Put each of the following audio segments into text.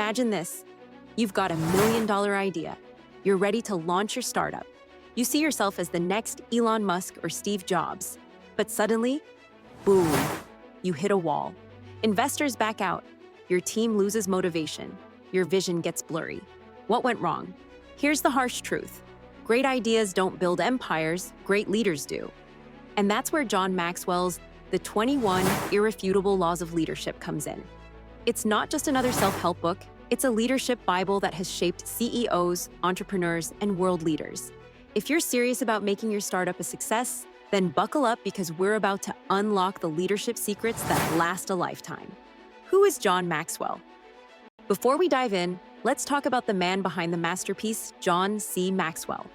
Imagine this. You've got $1 million idea. You're ready to launch your startup. You see yourself as the next Elon Musk or Steve Jobs. But suddenly, boom, you hit a wall. Investors back out. Your team loses motivation. Your vision gets blurry. What went wrong? Here's the harsh truth. Great ideas don't build empires, great leaders do. And that's where John Maxwell's The 21 Irrefutable Laws of Leadership comes in. It's not just another self-help book, it's a leadership Bible that has shaped CEOs, entrepreneurs, and world leaders. If you're serious about making your startup a success, then buckle up because we're about to unlock the leadership secrets that last a lifetime. Who is John Maxwell? Before we dive in, let's talk about the man behind the masterpiece, John C. Maxwell.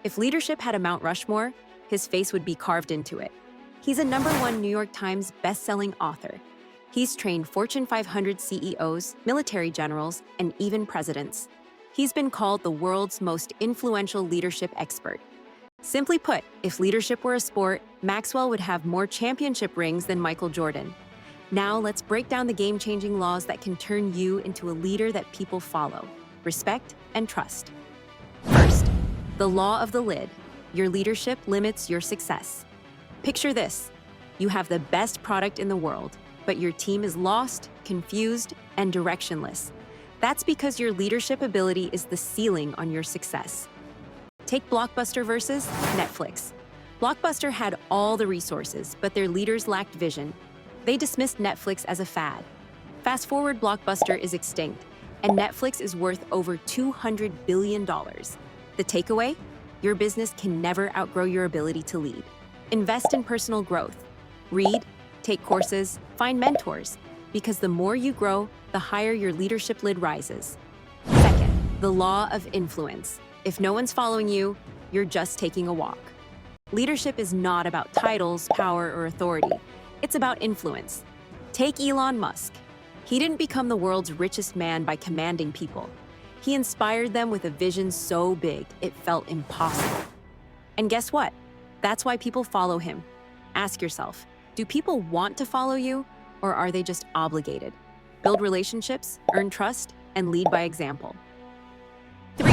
If leadership had a Mount Rushmore, his face would be carved into it. He's a #1 New York Times best-selling author. He's trained Fortune 500 CEOs, military generals, and even presidents. He's been called the world's most influential leadership expert. Simply put, if leadership were a sport, Maxwell would have more championship rings than Michael Jordan. Now let's break down the game-changing laws that can turn you into a leader that people follow, respect, and trust. First, the law of the lid. Your leadership limits your success. Picture this. You have the best product in the world, but your team is lost, confused, and directionless. That's because your leadership ability is the ceiling on your success. Take Blockbuster versus Netflix. Blockbuster had all the resources, but their leaders lacked vision. They dismissed Netflix as a fad. Fast forward, Blockbuster is extinct, and Netflix is worth over $200 billion. The takeaway? Your business can never outgrow your ability to lead. Invest in personal growth. Read, take courses, find mentors, because the more you grow, the higher your leadership lid rises. Second, the law of influence. If no one's following you, you're just taking a walk. Leadership is not about titles, power, or authority. It's about influence. Take Elon Musk. He didn't become the world's richest man by commanding people. He inspired them with a vision so big, it felt impossible. And guess what? That's why people follow him. Ask yourself, do people want to follow you, or are they just obligated? Build relationships, earn trust, and lead by example. 3.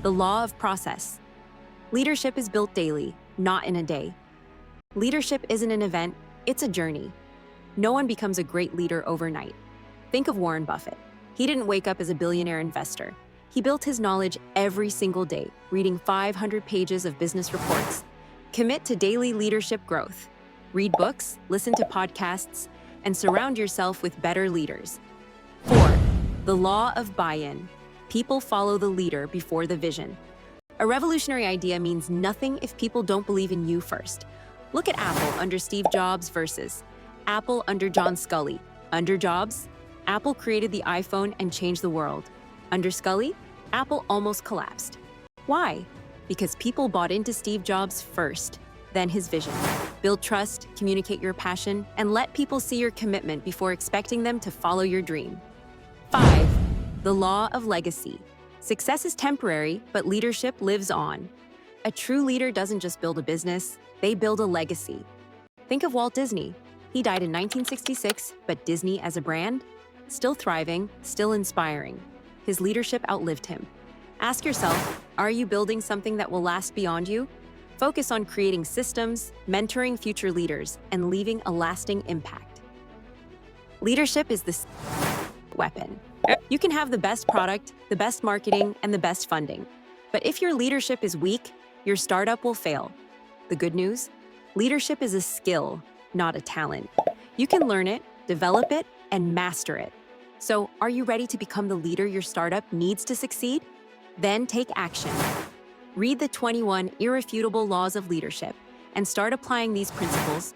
The law of process. Leadership is built daily, not in a day. Leadership isn't an event, it's a journey. No one becomes a great leader overnight. Think of Warren Buffett. He didn't wake up as a billionaire investor. He built his knowledge every single day, reading 500 pages of business reports. Commit to daily leadership growth. Read books, listen to podcasts, and surround yourself with better leaders. 4. The law of buy-in. People follow the leader before the vision. A revolutionary idea means nothing if people don't believe in you first. Look at Apple under Steve Jobs versus Apple under John Sculley. Under Jobs, Apple created the iPhone and changed the world. Under Sculley, Apple almost collapsed. Why? Because people bought into Steve Jobs first, then his vision. Build trust, communicate your passion, and let people see your commitment before expecting them to follow your dream. 5. The law of legacy. Success is temporary, but leadership lives on. A true leader doesn't just build a business, they build a legacy. Think of Walt Disney. He died in 1966, but Disney as a brand? Still thriving, still inspiring. His leadership outlived him. Ask yourself, are you building something that will last beyond you? Focus on creating systems, mentoring future leaders, and leaving a lasting impact. Leadership is the weapon. You can have the best product, the best marketing, and the best funding. But if your leadership is weak, your startup will fail. The good news? Leadership is a skill, not a talent. You can learn it, develop it, and master it. So, are you ready to become the leader your startup needs to succeed? Then take action. Read the 21 Irrefutable Laws of Leadership and start applying these principles